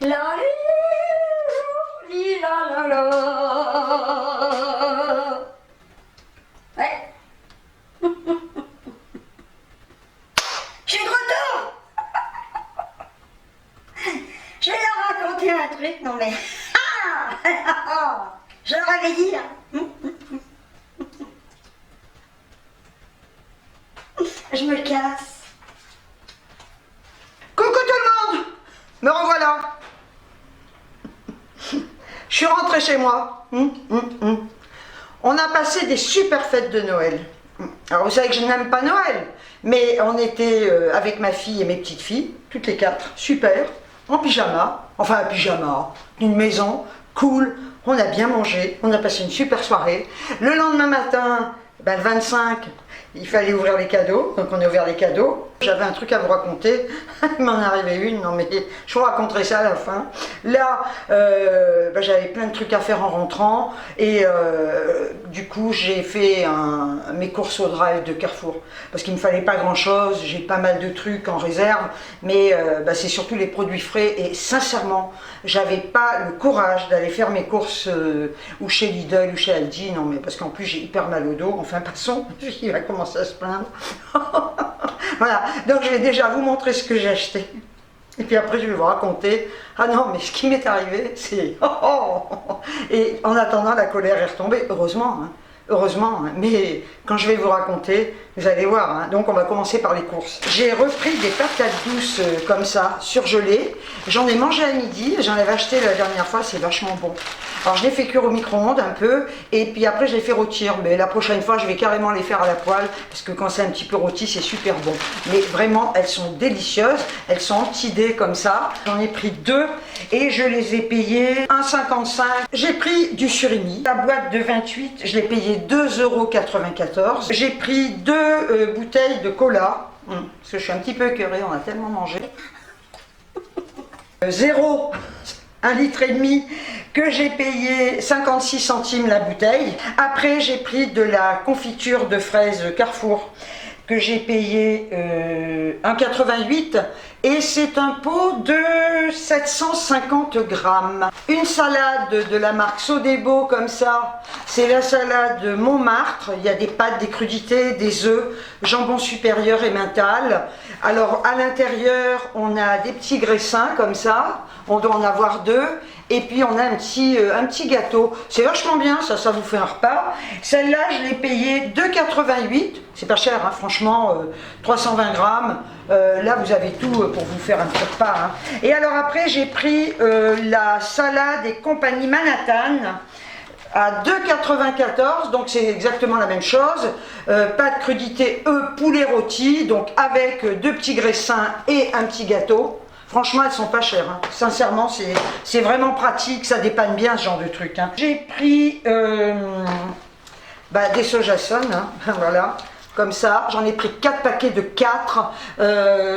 La li la la la. Ouais. Je suis de retour. Je vais leur raconter un truc, non mais... Je leur avais dit, là. Je me casse. Coucou tout le monde! Me revoilà. Je suis rentrée chez moi. On a passé des super fêtes de Noël. Alors vous savez que je n'aime pas Noël, mais on était avec ma fille et mes petites filles, toutes les quatre, super, en pyjama, enfin un pyjama, une maison, cool, on a bien mangé, on a passé une super soirée. Le lendemain matin, le 25, il fallait ouvrir les cadeaux, donc on a ouvert les cadeaux. J'avais un truc à vous raconter, il m'en est arrivé une, non mais je vous raconterai ça à la fin. Là, j'avais plein de trucs à faire en rentrant et du coup j'ai fait mes courses au drive de Carrefour parce qu'il ne me fallait pas grand chose, j'ai pas mal de trucs en réserve, mais c'est surtout les produits frais et sincèrement, j'avais pas le courage d'aller faire mes courses ou chez Lidl ou chez Aldi, non mais parce qu'en plus j'ai hyper mal au dos, enfin passons, il va commencer à se plaindre. Voilà, donc je vais déjà vous montrer ce que j'ai acheté. Et puis après je vais vous raconter, ah non mais ce qui m'est arrivé c'est... Et en attendant la colère est retombée, heureusement, hein. Heureusement, hein. Mais quand je vais vous raconter, vous allez voir, hein. Donc on va commencer par les courses. J'ai repris des patates douces comme ça, surgelées. J'en ai mangé à midi, j'en avais acheté la dernière fois, c'est vachement bon. Alors je les fais cuire au micro-ondes un peu, et puis après je les fais rôtir. Mais la prochaine fois je vais carrément les faire à la poêle, parce que quand c'est un petit peu rôti c'est super bon. Mais vraiment elles sont délicieuses, elles sont antidées comme ça. J'en ai pris deux, et je les ai payées 1,55 €. J'ai pris du surimi, la boîte de 28, je l'ai payé 2,94 €. J'ai pris deux bouteilles de cola, parce que je suis un petit peu écœurée, on a tellement mangé. 1,5 litre que j'ai payé 56 centimes la bouteille. Après j'ai pris de la confiture de fraises Carrefour que j'ai payé 1,88 € et c'est un pot de 750 grammes. Une salade de la marque Sodebo comme ça, c'est la salade Montmartre. Il y a des pâtes, des crudités, des œufs, jambon supérieur et mental. Alors à l'intérieur on a des petits graissins comme ça, on doit en avoir deux. Et puis on a un petit gâteau. C'est vachement bien, ça vous fait un repas. Celle-là, je l'ai payée 2,88 €. C'est pas cher, hein, franchement, 320 grammes. Là, vous avez tout pour vous faire un petit repas. Hein. Et alors après, j'ai pris la salade et compagnie Manhattan à 2,94 €, donc c'est exactement la même chose. Pâte crudité, poulet rôti, donc avec deux petits graissins et un petit gâteau. Franchement, elles sont pas chères. Hein. Sincèrement, c'est vraiment pratique. Ça dépanne bien ce genre de truc. Hein. J'ai pris des sojason, hein, voilà, comme ça. J'en ai pris 4 paquets de 4.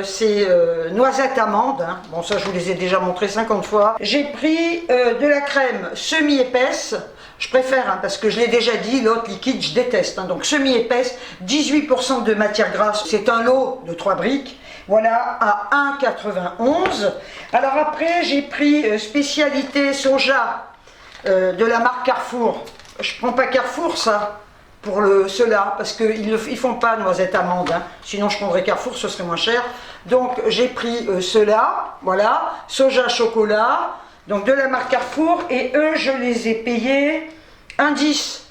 C'est noisettes amandes. Hein. Bon, ça, je vous les ai déjà montrés 50 fois. J'ai pris de la crème semi-épaisse. Je préfère, hein, parce que je l'ai déjà dit, l'autre liquide, je déteste. Hein. Donc, semi-épaisse, 18% de matière grasse. C'est un lot de 3 briques. Voilà, à 1,91 €. Alors après, j'ai pris spécialité soja de la marque Carrefour. Je prends pas Carrefour, ça, pour ceux-là, parce qu'ils ne font pas noisettes amandes. Hein. Sinon, je prendrais Carrefour, ce serait moins cher. Donc, j'ai pris ceux-là, voilà, soja chocolat, donc de la marque Carrefour. Et eux, je les ai payés 1,10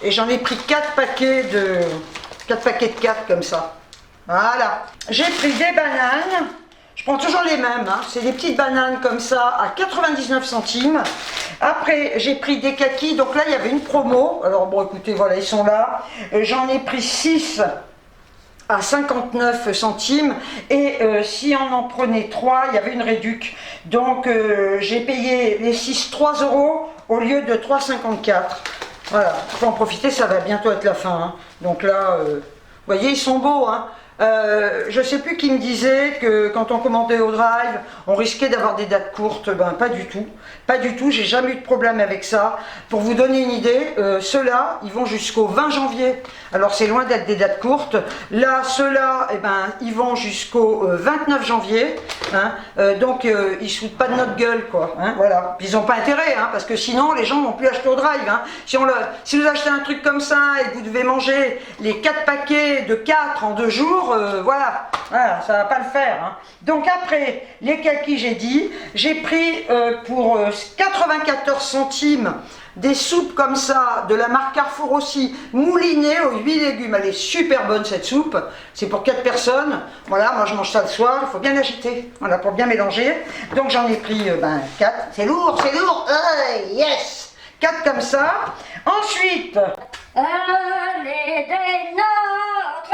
€. Et j'en ai pris 4 paquets de 4 comme ça. Voilà, j'ai pris des bananes, je prends toujours les mêmes, hein. C'est des petites bananes comme ça à 99 centimes. Après j'ai pris des kakis, donc là il y avait une promo, alors bon écoutez voilà ils sont là, j'en ai pris 6 à 59 centimes et si on en prenait 3 il y avait une réduc, donc j'ai payé les 6 3 € au lieu de 3,54 €. Voilà, il faut en profiter, ça va bientôt être la fin, hein. Donc là, vous voyez ils sont beaux, hein. Je sais plus qui me disait que quand on commandait au drive, on risquait d'avoir des dates courtes. Ben pas du tout. Pas du tout, j'ai jamais eu de problème avec ça. Pour vous donner une idée, ceux-là, ils vont jusqu'au 20 janvier. Alors c'est loin d'être des dates courtes. Là, ceux-là, eh ben, ils vont jusqu'au 29 janvier. Hein. Donc ils se foutent pas de notre gueule, quoi. Hein, voilà. Ils n'ont pas intérêt, hein, parce que sinon les gens vont plus acheter au drive. Hein. Si vous achetez un truc comme ça et que vous devez manger les 4 paquets de 4 en 2 jours, voilà, ça va pas le faire. Hein. Donc après, les kakis, j'ai dit, j'ai pris pour 94 centimes des soupes comme ça, de la marque Carrefour aussi, moulinée aux 8 légumes. Elle est super bonne cette soupe, c'est pour 4 personnes. Voilà, moi je mange ça le soir, il faut bien agiter, voilà, pour bien mélanger. Donc j'en ai pris 4, c'est lourd, yes, 4 comme ça. Ensuite, Allez des nôtres,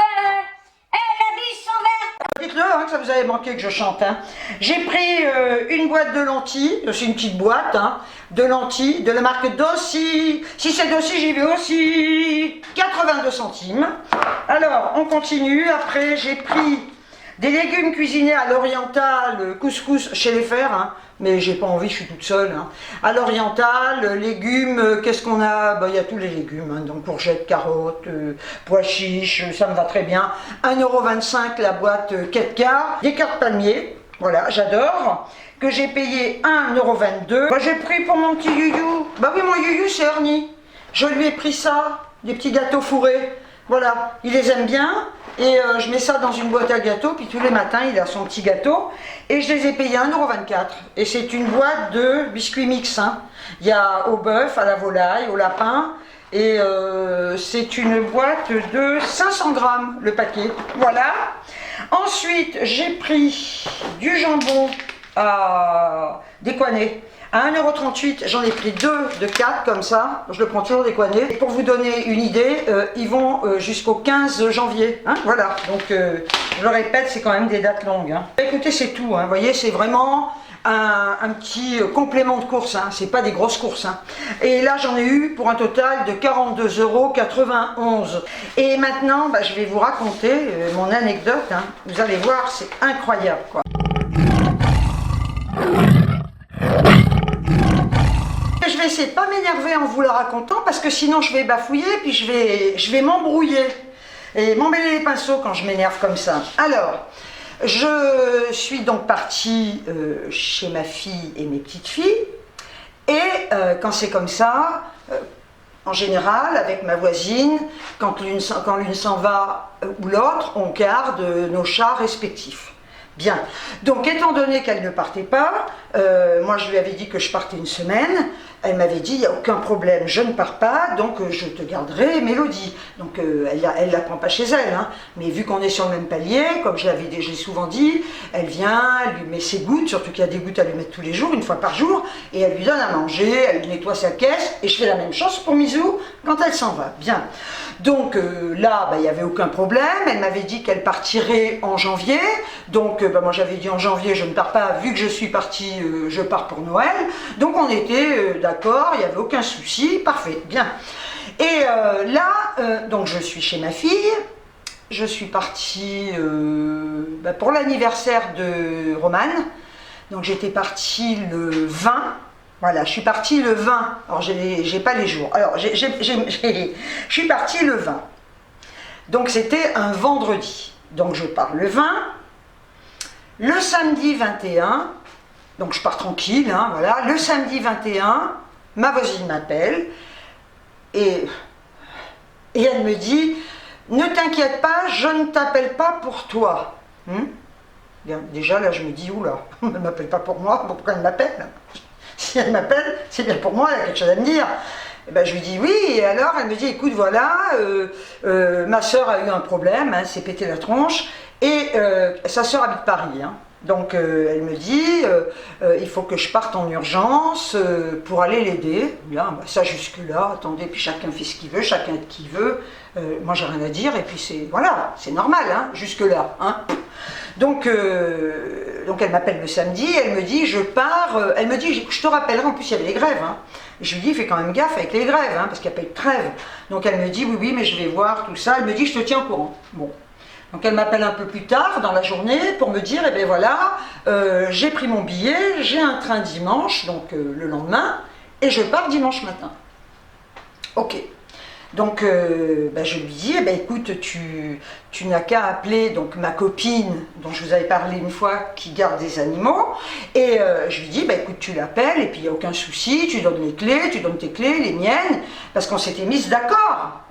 et la bise s'en va. dites-le hein, que ça vous avait manqué que je chante. Hein. J'ai pris une boîte de lentilles, c'est une petite boîte, hein, de lentilles de la marque Dossi. Si c'est Dossi, j'y vais aussi. 82 centimes. Alors, on continue. Après, j'ai pris des légumes cuisinés à l'oriental, couscous chez les Fers, hein, mais j'ai pas envie, je suis toute seule. Hein. À l'oriental, légumes, qu'est-ce qu'on a? Il y a tous les légumes, hein, donc courgettes, carottes, pois chiches, ça me va très bien. 1,25 € la boîte 4 quarts. Des cartes palmiers, voilà, j'adore. Que j'ai payé 1,22 €. J'ai pris pour mon petit youyou. Bah oui, mon youyou, c'est Ernie. Je lui ai pris ça, des petits gâteaux fourrés. Voilà, il les aime bien. Et je mets ça dans une boîte à gâteaux, puis tous les matins il a son petit gâteau. Et je les ai payés 1,24 €. Et c'est une boîte de biscuits mix. Hein. Il y a au bœuf, à la volaille, au lapin. Et c'est une boîte de 500 grammes le paquet. Voilà. Ensuite, j'ai pris du jambon à décoiner. À 1,38 €, j'en ai pris 2 de 4 comme ça, je le prends toujours décoiné. Et pour vous donner une idée, ils vont jusqu'au 15 janvier. Hein, voilà, donc je le répète, c'est quand même des dates longues. Hein. Écoutez, c'est tout, hein, vous voyez, c'est vraiment un petit complément de course, hein, c'est pas des grosses courses. Hein. Et là, j'en ai eu pour un total de 42,91 €. Et maintenant, je vais vous raconter mon anecdote. Hein. Vous allez voir, c'est incroyable, quoi. Je vais essayer de ne pas m'énerver en vous la racontant parce que sinon je vais bafouiller puis je vais m'embrouiller et m'emmêler les pinceaux quand je m'énerve comme ça. Alors, je suis donc partie chez ma fille et mes petites filles et quand c'est comme ça, en général avec ma voisine, quand l'une s'en va ou l'autre, on garde nos chats respectifs. Bien, donc étant donné qu'elle ne partait pas, moi je lui avais dit que je partais une semaine, elle m'avait dit il n'y a aucun problème, je ne pars pas, donc je te garderai Mélodie. Donc elle la prend pas chez elle, hein, mais vu qu'on est sur le même palier, comme je l'avais déjà souvent dit, elle vient, elle lui met ses gouttes, surtout qu'il y a des gouttes à lui mettre tous les jours, une fois par jour, et elle lui donne à manger, elle lui nettoie sa caisse, et je fais la même chose pour Misou quand elle s'en va. Bien, donc là, il n'y avait aucun problème, elle m'avait dit qu'elle partirait en janvier, donc moi j'avais dit en janvier je ne pars pas, vu que je suis partie, je pars pour Noël, donc on était d'accord, il n'y avait aucun souci, parfait, bien. Et là, donc je suis chez ma fille, je suis partie pour l'anniversaire de Romane, donc j'étais partie le 20, voilà, je suis partie le 20, alors j'ai pas les jours, alors je suis partie le 20, donc c'était un vendredi, donc je pars le 20, le samedi 21, donc je pars tranquille, hein, voilà, le samedi 21, ma voisine m'appelle et elle me dit « Ne t'inquiète pas, je ne t'appelle pas pour toi. Bien, déjà là je me dis « Oula, elle ne m'appelle pas pour moi, pourquoi elle m'appelle? Si elle m'appelle, c'est bien pour moi, elle a quelque chose à me dire. » Et ben, je lui dis oui, et alors elle me dit « Écoute, voilà, ma soeur a eu un problème, hein, s'est pété la tronche, et sa soeur habite Paris. Hein. Donc elle me dit il faut que je parte en urgence pour aller l'aider. Bien, ça jusque-là, attendez, puis chacun fait ce qu'il veut, chacun aide qui veut. Moi j'ai rien à dire, et puis c'est voilà, c'est normal, hein, jusque-là. Hein. Donc elle m'appelle le samedi, elle me dit je pars, elle me dit je te rappellerai, en plus il y avait les grèves. Hein. Je lui dis fais quand même gaffe avec les grèves, hein, parce qu'il n'y a pas eu de trêve. Donc elle me dit oui, mais je vais voir tout ça. Elle me dit je te tiens au courant. Bon. Donc elle m'appelle un peu plus tard dans la journée pour me dire, eh bien voilà, j'ai pris mon billet, j'ai un train dimanche, donc le lendemain, et je pars dimanche matin. Ok. Donc je lui dis, eh ben, écoute, tu n'as qu'à appeler donc, ma copine, dont je vous avais parlé une fois, qui garde des animaux, et je lui dis, écoute, tu l'appelles, et puis il n'y a aucun souci, tu donnes les clés, tu donnes tes clés, les miennes, parce qu'on s'était mis d'accord,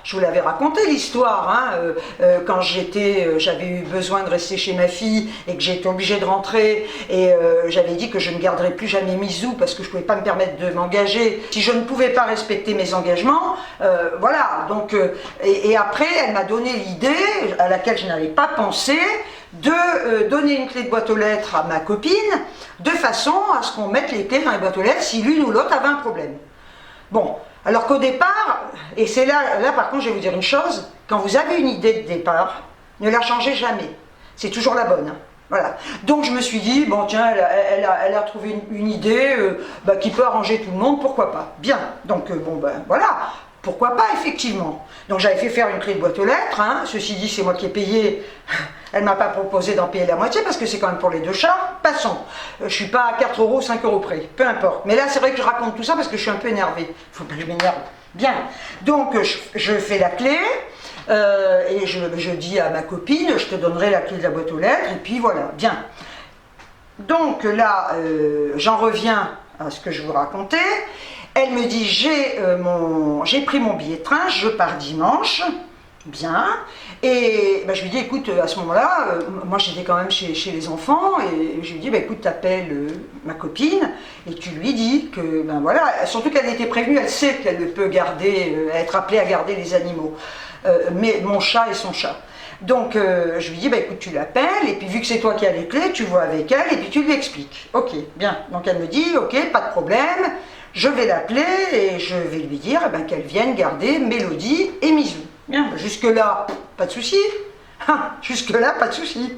je vous l'avais raconté l'histoire, hein, quand j'avais eu besoin de rester chez ma fille, et que j'étais obligée de rentrer, et j'avais dit que je ne garderais plus jamais Misou, parce que je ne pouvais pas me permettre de m'engager, si je ne pouvais pas respecter mes engagements. Voilà, donc, et après elle m'a donné l'idée, à laquelle je n'avais pas pensé, de donner une clé de boîte aux lettres à ma copine, de façon à ce qu'on mette les clés dans les boîtes aux lettres si l'une ou l'autre avait un problème. Bon, alors qu'au départ, et c'est là par contre je vais vous dire une chose, quand vous avez une idée de départ, ne la changez jamais, c'est toujours la bonne. Hein. Voilà. Donc je me suis dit, bon tiens, elle a trouvé une idée qui peut arranger tout le monde, pourquoi pas. Bien, donc voilà, pourquoi pas effectivement. Donc j'avais fait faire une clé de boîte aux lettres, hein. Ceci dit c'est moi qui ai payé, elle ne m'a pas proposé d'en payer la moitié parce que c'est quand même pour les deux chats, passons. Je ne suis pas à 4 euros, 5 euros près, peu importe. Mais là c'est vrai que je raconte tout ça parce que je suis un peu énervée, il ne faut pas que je m'énerve. Bien, donc je fais la clé. Et je dis à ma copine, je te donnerai la clé de la boîte aux lettres, et puis voilà, bien. Donc là, j'en reviens à ce que je vous racontais. Elle me dit, j'ai pris mon billet de train, je pars dimanche, bien. Et je lui dis, écoute, à ce moment-là, moi j'étais quand même chez les enfants, et je lui dis, écoute, t'appelles ma copine, et tu lui dis que, voilà, surtout qu'elle était prévenue, elle sait qu'elle peut être appelée à garder les animaux. Mais mon chat et son chat. Donc je lui dis, écoute, tu l'appelles, et puis vu que c'est toi qui as les clés, tu vois avec elle, et puis tu lui expliques. Ok, bien. Donc elle me dit, ok, pas de problème, je vais l'appeler, et je vais lui dire qu'elle vienne garder Mélodie et Misou. Bien, jusque-là, pas de souci. Jusque-là, pas de souci.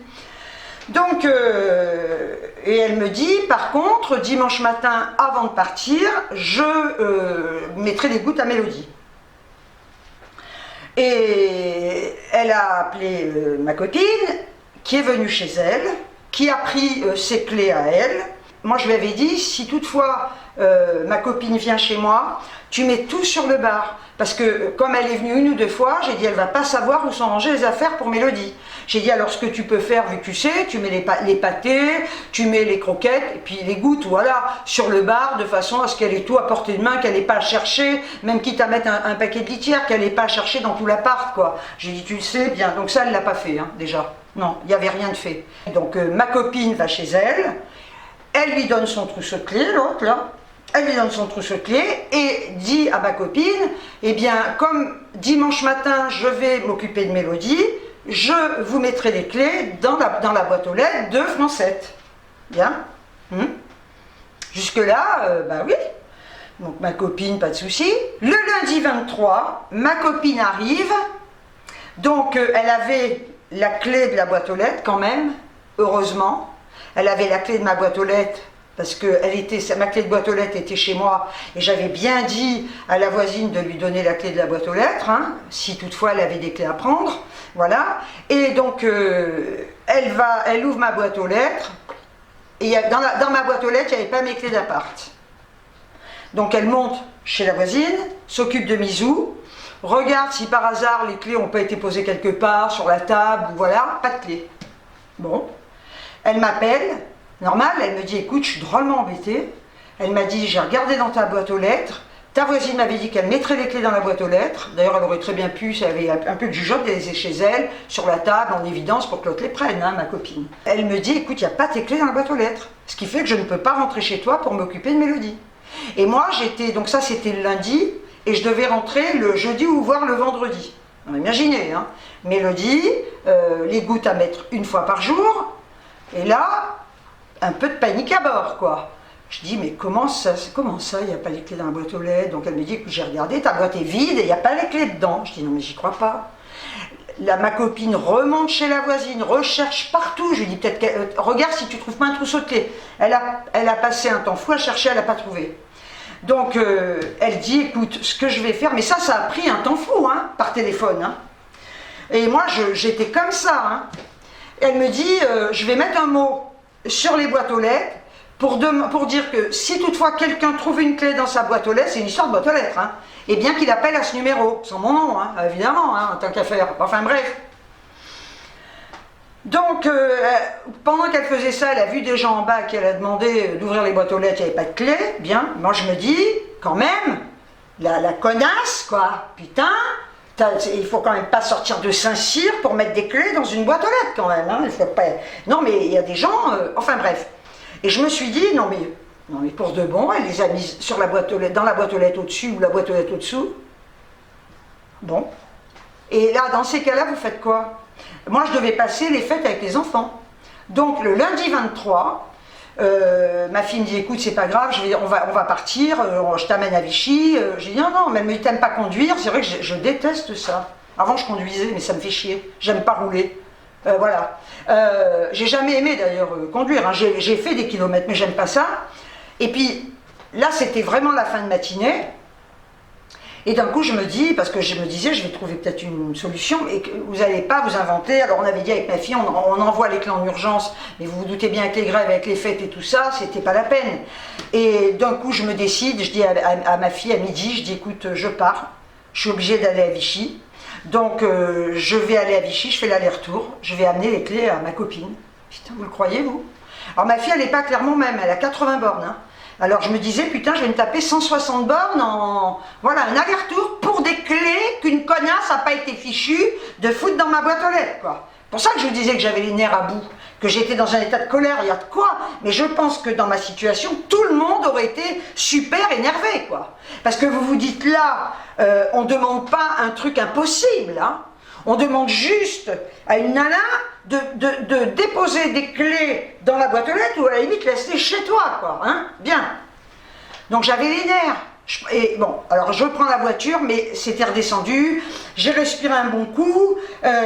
Donc, et elle me dit, par contre, dimanche matin, avant de partir, je mettrai des gouttes à Mélodie. Et elle a appelé ma copine, qui est venue chez elle, qui a pris ses clés à elle. Moi, je lui avais dit, si toutefois ma copine vient chez moi, tu mets tout sur le bar. Parce que comme elle est venue une ou deux fois, j'ai dit, elle ne va pas savoir où sont rangées les affaires pour Mélodie. J'ai dit, alors ce que tu peux faire, vu que tu sais, tu mets les pâtés, tu mets les croquettes, et puis les gouttes, voilà, sur le bar, de façon à ce qu'elle ait tout à portée de main, qu'elle n'ait pas à chercher, même quitte à mettre un paquet de litière, qu'elle n'ait pas à chercher dans tout l'appart, quoi. J'ai dit, tu le sais, bien. Donc ça, elle ne l'a pas fait, hein, déjà. Non, il n'y avait rien de fait. Donc ma copine va chez elle, elle lui donne son trousseau de clés, l'autre, là. Elle lui donne son trousseau de clés et dit à ma copine, eh bien, comme dimanche matin, je vais m'occuper de Mélodie, je vous mettrai les clés dans la boîte aux lettres de Francette. Bien. Jusque-là, oui. Donc ma copine, pas de souci. Le lundi 23, ma copine arrive. Donc elle avait la clé de la boîte aux lettres quand même, heureusement. Elle avait la clé de ma boîte aux lettres parce que ma clé de boîte aux lettres était chez moi et j'avais bien dit à la voisine de lui donner la clé de la boîte aux lettres, hein, si toutefois elle avait des clés à prendre. Voilà. Et donc elle ouvre ma boîte aux lettres et dans ma boîte aux lettres, il n'y avait pas mes clés d'appart. Donc elle monte chez la voisine, s'occupe de Misou, regarde si par hasard les clés n'ont pas été posées quelque part, sur la table, ou voilà, pas de clés. Bon, elle m'appelle, normal, elle me dit, écoute, je suis drôlement embêtée. Elle m'a dit, j'ai regardé dans ta boîte aux lettres, ta voisine m'avait dit qu'elle mettrait les clés dans la boîte aux lettres. D'ailleurs, elle aurait très bien pu, si elle avait un peu de jugeote, les laisser chez elle, sur la table, en évidence, pour que l'autre les prenne, hein, ma copine. Elle me dit, écoute, il n'y a pas tes clés dans la boîte aux lettres. Ce qui fait que je ne peux pas rentrer chez toi pour m'occuper de Mélodie. Et moi, donc ça c'était le lundi, et je devais rentrer le jeudi ou voire le vendredi. Imaginez, hein. Mélodie, les gouttes à mettre une fois par jour, et là, un peu de panique à bord, quoi. Je dis, mais comment ça, il n'y a pas les clés dans la boîte aux lettres? Donc elle me dit, écoute, j'ai regardé, ta boîte est vide et il n'y a pas les clés dedans. Je dis, non mais j'y crois pas. Là, ma copine remonte chez la voisine, recherche partout. Je lui dis, peut-être, regarde si tu trouves pas un trousseau de clés. Elle a passé un temps fou à chercher, elle n'a pas trouvé. Donc elle dit, écoute, ce que je vais faire, mais ça a pris un temps fou, hein, par téléphone. Hein. Et moi, j'étais comme ça. Hein. Elle me dit, je vais mettre un mot sur les boîtes aux lettres pour dire que si toutefois quelqu'un trouve une clé dans sa boîte aux lettres, c'est une histoire de boîte aux lettres, hein, et bien qu'il appelle à ce numéro, sans mon nom, hein, évidemment, hein, en tant qu'affaire. Enfin bref. Donc, pendant qu'elle faisait ça, elle a vu des gens en bas qui elle a demandé d'ouvrir les boîtes aux lettres, il n'y avait pas de clé. Bien, moi je me dis, quand même, la connasse, quoi, putain, il faut quand même pas sortir de Saint-Cyr pour mettre des clés dans une boîte aux lettres, quand même. Hein, il faut pas... Non, mais il y a des gens, enfin bref. Et je me suis dit, non mais pour de bon, elle les a mises sur la boîte aux lettres, dans la boîte aux lettres au-dessus ou la boîte aux lettres au-dessous. Bon. Et là, dans ces cas-là, vous faites quoi? Moi, je devais passer les fêtes avec les enfants. Donc, le lundi 23, ma fille me dit, écoute, c'est pas grave, on va partir, je t'amène à Vichy. J'ai dit, non, mais t'aimes pas conduire. C'est vrai que je déteste ça. Avant, je conduisais, mais ça me fait chier. J'aime pas rouler. Voilà. J'ai jamais aimé, d'ailleurs, conduire. Hein. J'ai fait des kilomètres, mais j'aime pas ça. Et puis, là, c'était vraiment la fin de matinée. Et d'un coup, je me dis, parce que je me disais, je vais trouver peut-être une solution, et que vous n'allez pas vous inventer. Alors, on avait dit avec ma fille, on envoie les clés en urgence, mais vous vous doutez bien que les grèves, avec les fêtes et tout ça, c'était pas la peine. Et d'un coup, je me décide, je dis à ma fille à midi, je dis, écoute, je pars, je suis obligée d'aller à Vichy. Donc, je vais aller à Vichy, je fais l'aller-retour, je vais amener les clés à ma copine. Putain, vous le croyez, vous? Alors, ma fille, elle n'est pas clairement même, elle a 80 bornes, hein. Alors je me disais, putain, je vais me taper 160 bornes en... Voilà, un aller-retour pour des clés qu'une connasse n'a pas été fichue de foutre dans ma boîte aux lettres, quoi. C'est pour ça que je vous disais que j'avais les nerfs à bout, que j'étais dans un état de colère, il y a de quoi. Mais je pense que dans ma situation, tout le monde aurait été super énervé, quoi. Parce que vous vous dites là, on ne demande pas un truc impossible, hein. On demande juste à une nana de déposer des clés dans la boîte aux lettres ou à la limite laisser chez toi, quoi, hein, bien. Donc j'avais les nerfs. Et bon, alors je prends la voiture, mais c'était redescendu. J'ai respiré un bon coup.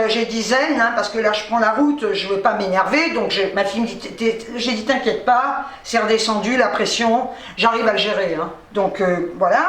J'ai dit zen, hein, parce que là je prends la route, je veux pas m'énerver. Donc ma fille me dit, j'ai dit t'inquiète pas, c'est redescendu, la pression, j'arrive à le gérer. Hein. Donc voilà.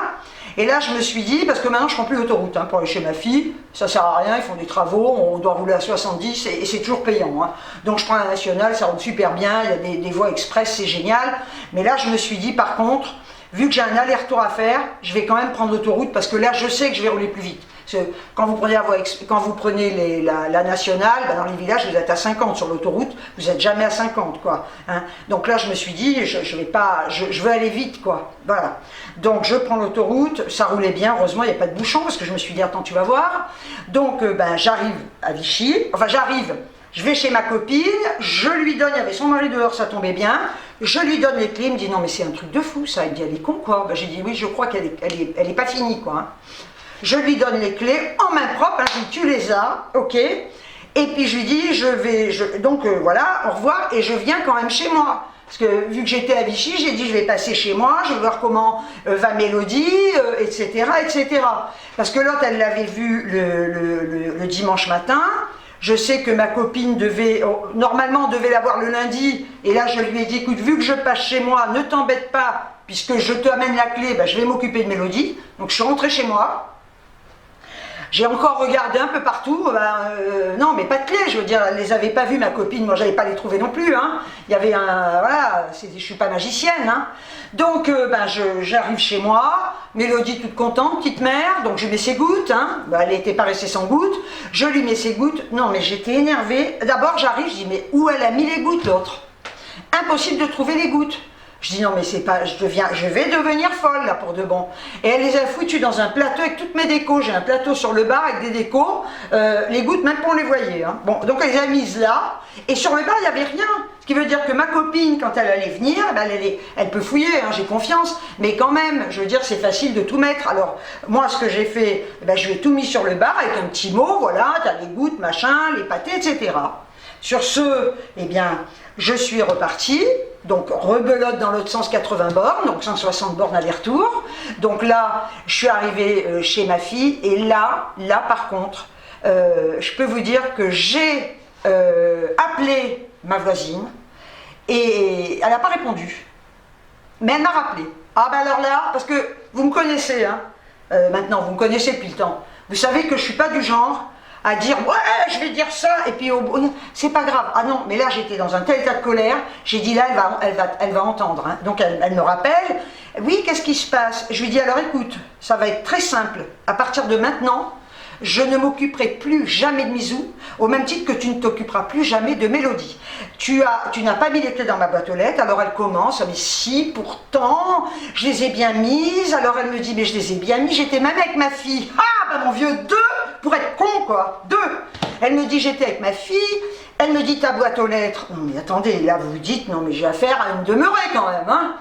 Et là, je me suis dit, parce que maintenant, je ne prends plus l'autoroute hein, pour aller chez ma fille, ça ne sert à rien, ils font des travaux, on doit rouler à 70 et c'est toujours payant. Hein. Donc, je prends la nationale, ça roule super bien, il y a des voies express, c'est génial. Mais là, je me suis dit, par contre, vu que j'ai un aller-retour à faire, je vais quand même prendre l'autoroute parce que là, je sais que je vais rouler plus vite. Parce que quand vous prenez la nationale, ben dans les villages, vous êtes à 50 sur l'autoroute, vous n'êtes jamais à 50, quoi. Hein. Donc là, je me suis dit, je veux aller vite, quoi. Voilà. Donc je prends l'autoroute, ça roulait bien, heureusement, il n'y a pas de bouchon, parce que je me suis dit, attends, tu vas voir. Donc, ben, j'arrive à Vichy, enfin, je vais chez ma copine, je lui donne, il y avait son mari dehors, ça tombait bien, je lui donne les clés, il me dit, non, mais c'est un truc de fou, ça. Il me dit, elle est con, quoi. Ben, j'ai dit, oui, je crois qu'elle est pas finie, quoi. Hein. Je lui donne les clés en main propre, hein, je lui dis, tu les as, ok. Et puis je lui dis, donc voilà, au revoir, et je viens quand même chez moi. Parce que vu que j'étais à Vichy, j'ai dit, je vais passer chez moi, je vais voir comment va Mélodie, etc., etc. Parce que l'autre, elle l'avait vu le dimanche matin. Je sais que ma copine normalement, devait la voir le lundi. Et là, je lui ai dit, écoute, vu que je passe chez moi, ne t'embête pas, puisque je t'amène la clé, ben, je vais m'occuper de Mélodie. Donc je suis rentrée chez moi. J'ai encore regardé un peu partout, non mais pas de clés, je veux dire, elle les avait pas vues ma copine, moi j'avais pas les trouver non plus, hein. Il y avait voilà, je suis pas magicienne, hein. Donc j'arrive chez moi, Mélodie toute contente, petite mère, donc je mets ses gouttes, hein. Elle n'était pas restée sans gouttes, je lui mets ses gouttes, non mais j'étais énervée, d'abord j'arrive, je dis mais où elle a mis les gouttes l'autre? Impossible de trouver les gouttes. Je dis non mais c'est pas, je vais devenir folle là pour de bon. Et elle les a foutues dans un plateau avec toutes mes décos. J'ai un plateau sur le bar avec des décos, les gouttes même pas on les voyait. Hein. Bon, donc elle les a mises là, et sur le bar il n'y avait rien. Ce qui veut dire que ma copine, quand elle allait venir, ben, elle peut fouiller, hein, j'ai confiance, mais quand même, je veux dire, c'est facile de tout mettre. Alors, moi, ce que j'ai fait, ben, je lui ai tout mis sur le bar avec un petit mot, voilà, t'as les gouttes, machin, les pâtés, etc. Sur ce, eh bien, je suis repartie, donc rebelote dans l'autre sens 80 bornes, donc 160 bornes aller-retour. Donc là, je suis arrivée chez ma fille, et là par contre, je peux vous dire que j'ai appelé ma voisine, et elle n'a pas répondu. Mais elle m'a rappelé. Ah ben alors là, parce que vous me connaissez, hein, maintenant, vous me connaissez depuis le temps. Vous savez que je ne suis pas du genre à dire ouais je vais dire ça et puis c'est pas grave. Ah non, mais là j'étais dans un tel état de colère, j'ai dit là elle va entendre, hein. Donc elle me rappelle, oui qu'est-ce qui se passe? Je lui dis alors écoute, ça va être très simple, à partir de maintenant je ne m'occuperai plus jamais de Misou, au même titre que tu ne t'occuperas plus jamais de Mélodie. Tu n'as pas mis les clés dans ma boîte aux lettres, alors elle commence, mais si, pourtant, je les ai bien mises, alors elle me dit, mais je les ai bien mises, j'étais même avec ma fille. Ah, ben mon vieux, 2, pour être con, quoi, 2. Elle me dit, j'étais avec ma fille, elle me dit, ta boîte aux lettres. Non, mais attendez, là, vous vous dites, non, mais j'ai affaire à une demeurée quand même, hein.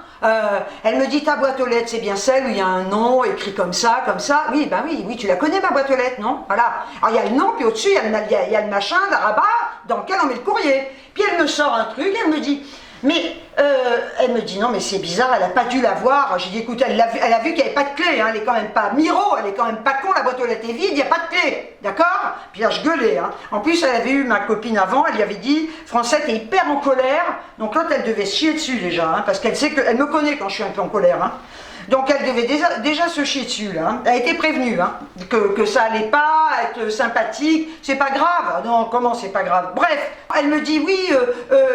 Elle me dit ta boîte aux lettres c'est bien celle où il y a un nom écrit comme ça, oui, ben oui, tu la connais ma boîte aux lettres, non? Voilà, alors il y a le nom, puis au-dessus il y a le machin, la rabat, dans lequel on met le courrier, puis elle me sort un truc, elle me dit, mais, elle me dit non mais c'est bizarre, elle n'a pas dû la voir. J'ai dit écoute, elle a vu qu'il n'y avait pas de clé, hein. Elle est quand même pas Miro, elle est quand même pas con, la boîte aux lettres est vide, il n'y a pas de clé, d'accord? Puis là je gueulais, hein. En plus elle avait eu ma copine avant, elle lui avait dit Francette est hyper en colère, donc l'autre elle devait se chier dessus déjà, hein, parce qu'elle sait qu'elle me connaît quand je suis un peu en colère, hein. Donc elle devait déjà se chier dessus là, hein. Elle a été prévenue, hein, que ça allait pas être sympathique, c'est pas grave. Non, comment c'est pas grave? Bref, elle me dit oui,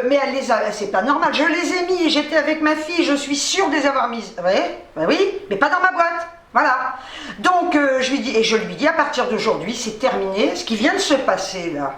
mais elle les a, c'est pas normal, je les ai mis, j'étais avec ma fille, je suis sûre de les avoir mises. Ouais, bah oui, mais pas dans ma boîte. Voilà. Donc je lui dis à partir d'aujourd'hui, c'est terminé, ce qui vient de se passer là.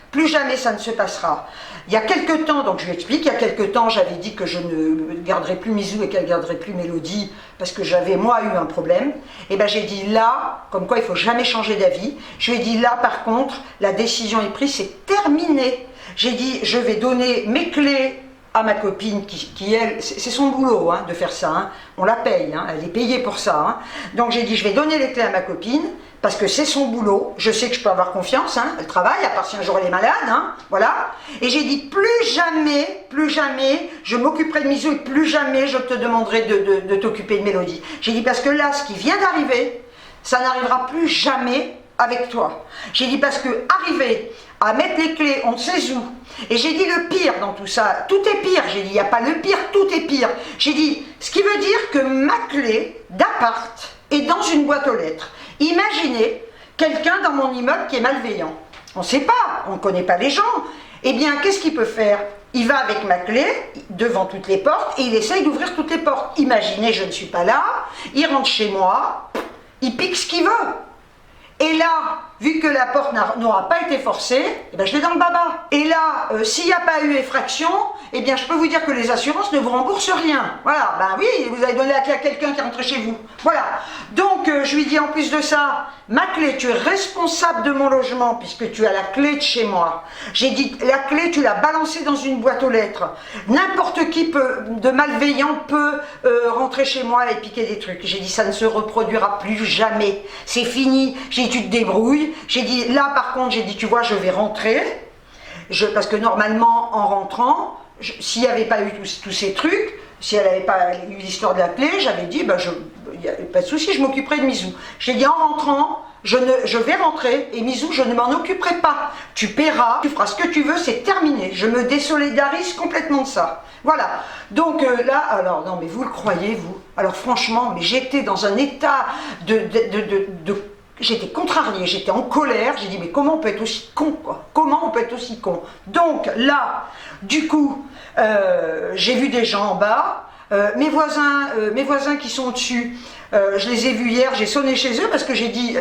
Plus jamais ça ne se passera. Il y a quelque temps, donc je lui explique, il y a quelque temps, j'avais dit que je ne garderais plus Misou et qu'elle ne garderait plus Mélodie parce que j'avais moi eu un problème. Et bien j'ai dit là, comme quoi il ne faut jamais changer d'avis, je lui ai dit là par contre, la décision est prise, c'est terminé. J'ai dit je vais donner mes clés à ma copine qui elle, c'est son boulot hein, de faire ça, hein. On la paye, hein, elle est payée pour ça. Hein. Donc j'ai dit je vais donner les clés à ma copine, parce que c'est son boulot, je sais que je peux avoir confiance, hein, elle travaille, à part si un jour elle est malade, hein, voilà. Et j'ai dit plus jamais, je m'occuperai de Misou et plus jamais je te demanderai de t'occuper de Mélodie. J'ai dit parce que là, ce qui vient d'arriver, ça n'arrivera plus jamais avec toi. J'ai dit parce que arriver à mettre les clés, on ne sait où. Et j'ai dit le pire dans tout ça, tout est pire. J'ai dit il n'y a pas le pire, tout est pire. J'ai dit ce qui veut dire que ma clé d'appart est dans une boîte aux lettres. Imaginez quelqu'un dans mon immeuble qui est malveillant. On ne sait pas, on ne connaît pas les gens. Eh bien, qu'est-ce qu'il peut faire? Il va avec ma clé devant toutes les portes et il essaye d'ouvrir toutes les portes. Imaginez, je ne suis pas là, il rentre chez moi, il pique ce qu'il veut. Et là, vu que la porte n'aura pas été forcée, eh ben je l'ai dans le baba. Et là, s'il n'y a pas eu effraction, eh bien je peux vous dire que les assurances ne vous remboursent rien. Voilà, ben oui, vous avez donné la clé à quelqu'un qui est rentré chez vous. Voilà. Donc je lui dis en plus de ça, ma clé, tu es responsable de mon logement puisque tu as la clé de chez moi. J'ai dit, la clé, tu l'as balancée dans une boîte aux lettres. N'importe qui de malveillant peut rentrer chez moi et piquer des trucs. J'ai dit, ça ne se reproduira plus jamais. C'est fini. J'ai dit, tu te débrouilles. J'ai dit, là par contre, j'ai dit, tu vois, je vais rentrer. Parce que normalement, en rentrant, s'il n'y avait pas eu tous ces trucs, si elle n'avait pas eu l'histoire de la clé, j'avais dit, bah, pas de souci, je m'occuperai de Misou. J'ai dit, en rentrant, je vais rentrer et Misou, je ne m'en occuperai pas. Tu paieras, tu feras ce que tu veux, c'est terminé. Je me désolidarise complètement de ça. Voilà. Donc là, alors, non mais vous le croyez, vous? Alors franchement, mais j'étais dans un état j'étais contrariée, j'étais en colère, j'ai dit mais comment on peut être aussi con quoi? Comment on peut être aussi con? Donc là, du coup, j'ai vu des gens en bas, mes voisins qui sont au-dessus, je les ai vus hier, j'ai sonné chez eux parce que j'ai dit,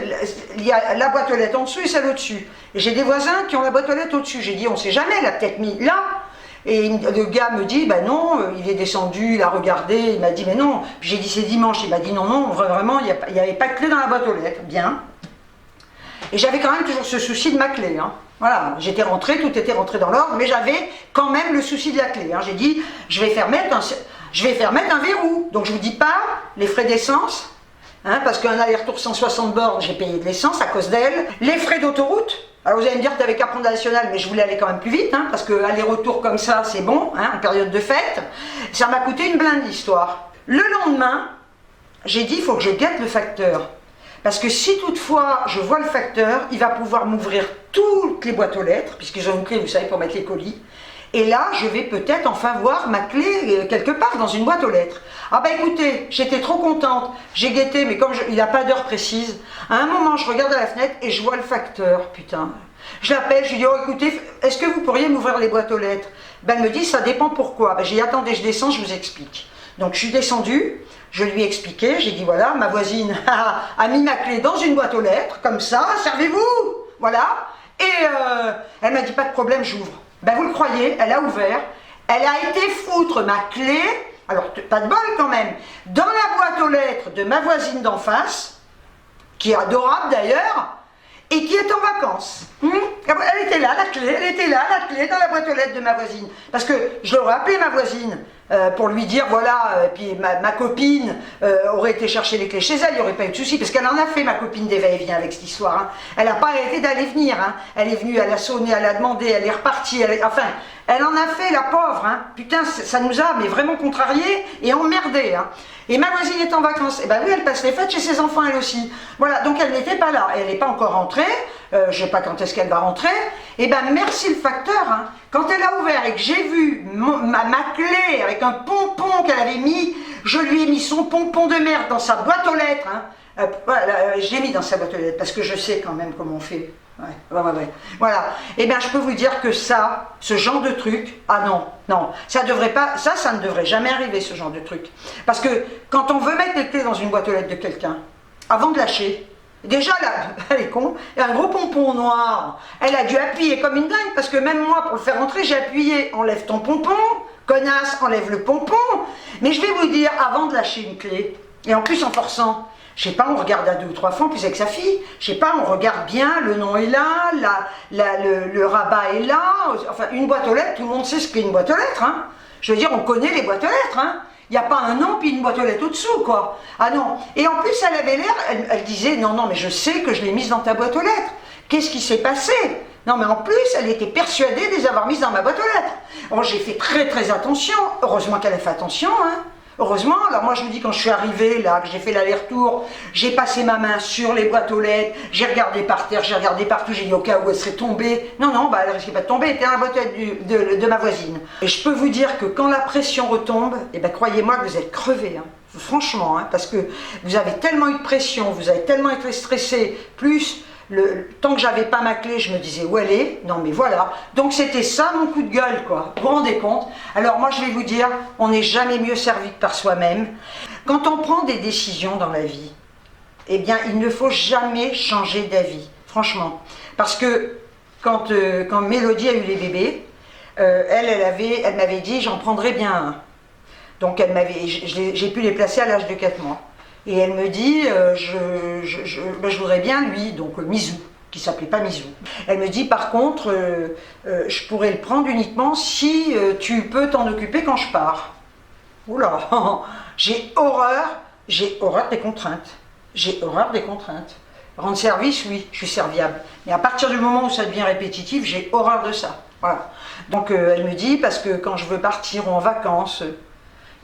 il y a la boîte aux lettres en dessous et celle au-dessus. Et j'ai des voisins qui ont la boîte aux lettres au-dessus, j'ai dit on sait jamais, elle a peut-être mis là. Et le gars me dit, ben non, il est descendu, il a regardé, il m'a dit, mais non. Puis j'ai dit, c'est dimanche, il m'a dit, non, non, vraiment, il n'y avait pas de clé dans la boîte aux lettres. Bien. Et j'avais quand même toujours ce souci de ma clé. Hein. Voilà, j'étais rentrée, tout était rentré dans l'ordre, mais j'avais quand même le souci de la clé. Hein. J'ai dit, je vais faire mettre un verrou. Donc je ne vous dis pas les frais d'essence, hein, parce qu'un aller-retour 160 bornes, j'ai payé de l'essence à cause d'elle. Les frais d'autoroute. Alors vous allez me dire que tu n'avais qu'à prendre la nationale, mais je voulais aller quand même plus vite, hein, parce que aller-retour comme ça, c'est bon, hein, en période de fête. Ça m'a coûté une blinde l'histoire. Le lendemain, j'ai dit, il faut que je guette le facteur. Parce que si toutefois je vois le facteur, il va pouvoir m'ouvrir toutes les boîtes aux lettres, puisqu'ils ont une clé, vous savez, pour mettre les colis. Et là, je vais peut-être enfin voir ma clé quelque part dans une boîte aux lettres. Ah bah écoutez, j'étais trop contente, j'ai guetté, mais comme il n'a pas d'heure précise, à un moment, je regarde à la fenêtre et je vois le facteur, putain. Je l'appelle, je lui dis, oh écoutez, est-ce que vous pourriez m'ouvrir les boîtes aux lettres? Ben, elle me dit, ça dépend pourquoi. Ben, j'ai dit, attendez, je descends, je vous explique. Donc je suis descendue, je lui ai expliqué, j'ai dit, voilà, ma voisine a mis ma clé dans une boîte aux lettres, comme ça, servez-vous, voilà. Et elle m'a dit, pas de problème, j'ouvre. Ben vous le croyez, elle a ouvert, elle a été foutre ma clé, alors pas de bol quand même, dans la boîte aux lettres de ma voisine d'en face, qui est adorable d'ailleurs, et qui est en vacances. Elle était là, la clé, elle était là, la clé dans la boîte aux lettres de ma voisine. Parce que je l'aurais appelé ma voisine pour lui dire, voilà, puis ma copine aurait été chercher les clés chez elle, il n'y aurait pas eu de souci, parce qu'elle en a fait, ma copine, des va-et-vient avec cette histoire. Hein. Elle n'a pas arrêté d'aller venir. Hein. Elle est venue, elle a sonné, elle a demandé, elle est repartie, enfin, elle en a fait, la pauvre. Hein. Putain, ça nous a mais vraiment contrariés et emmerdés. Hein. Et ma voisine est en vacances. Et ben oui, elle passe les fêtes chez ses enfants, elle aussi. Voilà, donc elle n'était pas là. Elle n'est pas encore rentrée. Je ne sais pas quand est-ce qu'elle va rentrer. Et ben merci le facteur. Hein. Quand elle a ouvert et que j'ai vu ma clé avec un pompon qu'elle avait mis, je lui ai mis son pompon de merde dans sa boîte aux lettres. Hein. Voilà, je l'ai mis dans sa boîte aux lettres parce que je sais quand même comment on fait. Ouais. Voilà. Et bien, je peux vous dire que ça, ce genre de truc, ah non, ça devrait pas, ça ne devrait jamais arriver, ce genre de truc. Parce que quand on veut mettre les clés dans une boîte aux lettres de quelqu'un, avant de lâcher, déjà là, elle est con, il y a un gros pompon noir. Elle a dû appuyer comme une dingue, parce que même moi, pour le faire rentrer, j'ai appuyé, enlève ton pompon, connasse, enlève le pompon. Mais je vais vous dire, avant de lâcher une clé, et en plus en forçant, je sais pas, on regarde à 2 ou 3 fois, en plus avec sa fille, je sais pas, on regarde bien, le nom est là, le rabat est là, enfin une boîte aux lettres, tout le monde sait ce qu'est une boîte aux lettres, hein. Je veux dire, on connaît les boîtes aux lettres, hein. Il n'y a pas un nom puis une boîte aux lettres au-dessous, quoi. Ah non, et en plus elle avait l'air, elle disait, non, mais je sais que je l'ai mise dans ta boîte aux lettres. Qu'est-ce qui s'est passé? Non, mais en plus, elle était persuadée de les avoir mises dans ma boîte aux lettres. Bon, j'ai fait très attention, heureusement qu'elle a fait attention, hein. Heureusement, alors moi je vous dis, quand je suis arrivée là, que j'ai fait l'aller-retour, j'ai passé ma main sur les boîtes aux lettres, j'ai regardé par terre, j'ai regardé partout, j'ai dit au cas où elle serait tombée. Non, bah elle risquait pas de tomber, elle était dans la boîte aux lettres de ma voisine. Et je peux vous dire que quand la pression retombe, eh ben croyez-moi que vous êtes crevés, hein. Franchement, hein, parce que vous avez tellement eu de pression, vous avez tellement été stressé, plus tant que j'avais pas ma clé, je me disais où elle est. Non mais voilà, donc c'était ça mon coup de gueule, quoi. Vous vous rendez compte? Alors moi je vais vous dire, on n'est jamais mieux servi que par soi-même. Quand on prend des décisions dans la vie, eh bien il ne faut jamais changer d'avis, franchement. Parce que quand Mélodie a eu les bébés, elle m'avait dit, j'en prendrais bien un. Donc j'ai pu les placer à l'âge de 4 mois. Et elle me dit, je voudrais bien lui, donc Misou, qui s'appelait pas Misou. Elle me dit, par contre, je pourrais le prendre uniquement si tu peux t'en occuper quand je pars. Oula, j'ai horreur des contraintes. J'ai horreur des contraintes. Rendre service, oui, je suis serviable. Mais à partir du moment où ça devient répétitif, j'ai horreur de ça. Voilà. Donc elle me dit, parce que quand je veux partir en vacances...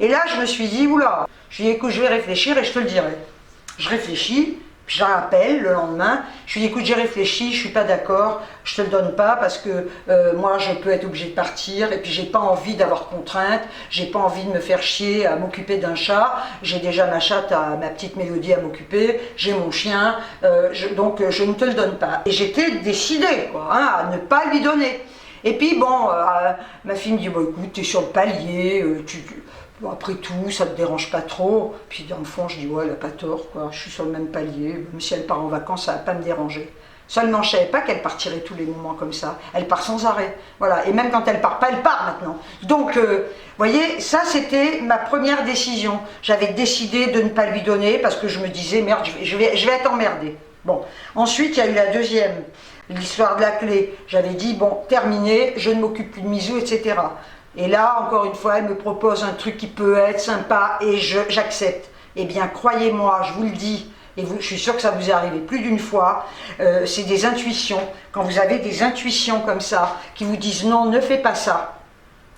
Et là, je me suis dit, oula, je lui ai dit, écoute, je vais réfléchir et je te le dirai. Je réfléchis, puis je la rappelle le lendemain, je lui ai dit, écoute, j'ai réfléchi, je suis pas d'accord, je te le donne pas parce que moi, je peux être obligée de partir et puis j'ai pas envie d'avoir de contraintes, j'ai pas envie de me faire chier à m'occuper d'un chat, j'ai déjà ma chatte, ma petite Mélodie à m'occuper, j'ai mon chien, donc je ne te le donne pas. Et j'étais décidée, quoi, hein, à ne pas lui donner. Et puis bon, ma fille me dit, bon écoute, t'es sur le palier, bon, après tout, ça ne te dérange pas trop. Puis dans le fond, je dis, ouais, elle n'a pas tort, quoi. Je suis sur le même palier. Même si elle part en vacances, ça ne va pas me déranger. Seulement, je ne savais pas qu'elle partirait tous les moments comme ça. Elle part sans arrêt. Voilà. Et même quand elle part pas, elle part maintenant. Donc, vous voyez, ça, c'était ma première décision. J'avais décidé de ne pas lui donner parce que je me disais, merde, je vais être emmerdée. Bon. Ensuite, il y a eu la deuxième, l'histoire de la clé. J'avais dit, bon, terminé, je ne m'occupe plus de Misou, etc. Et là, encore une fois, elle me propose un truc qui peut être sympa et j'accepte. Eh bien, croyez-moi, je vous le dis, et je suis sûre que ça vous est arrivé plus d'une fois, c'est des intuitions. Quand vous avez des intuitions comme ça, qui vous disent non, ne fais pas ça,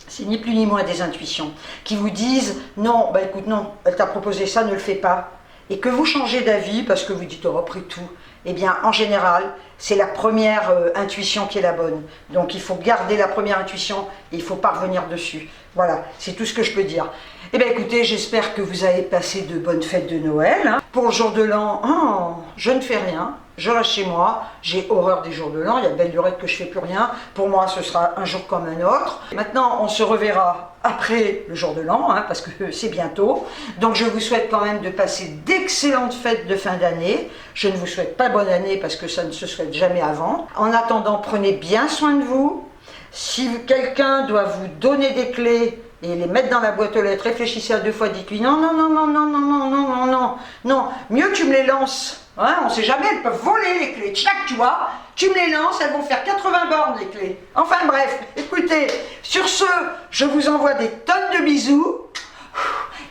c'est ni plus ni moins des intuitions, qui vous disent non, bah écoute, non, elle t'a proposé ça, ne le fais pas. Et que vous changez d'avis parce que vous dites, oh, après tout, eh bien en général, c'est la première intuition qui est la bonne. Donc il faut garder la première intuition et il faut pas revenir dessus. Voilà, c'est tout ce que je peux dire. Eh bien écoutez, j'espère que vous avez passé de bonnes fêtes de Noël. Hein. Pour le jour de l'an, je ne fais rien. Je reste chez moi, j'ai horreur des jours de l'an, il y a belle lurette que je fais plus rien. Pour moi, ce sera un jour comme un autre. Maintenant, on se reverra après le jour de l'an, hein, parce que c'est bientôt. Donc je vous souhaite quand même de passer d'excellentes fêtes de fin d'année. Je ne vous souhaite pas bonne année parce que ça ne se souhaite jamais avant. En attendant, prenez bien soin de vous. Si quelqu'un doit vous donner des clés et les mettre dans la boîte aux lettres, réfléchissez à deux fois, dites-lui non, non, non, non, non, non, non, non, non, non, non, mieux tu me les lances. Hein, on ne sait jamais, elles peuvent voler les clés. Tchac, tu vois, tu me les lances, elles vont faire 80 bornes les clés. Enfin bref, écoutez, sur ce, je vous envoie des tonnes de bisous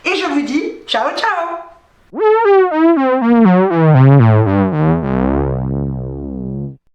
et je vous dis ciao, ciao.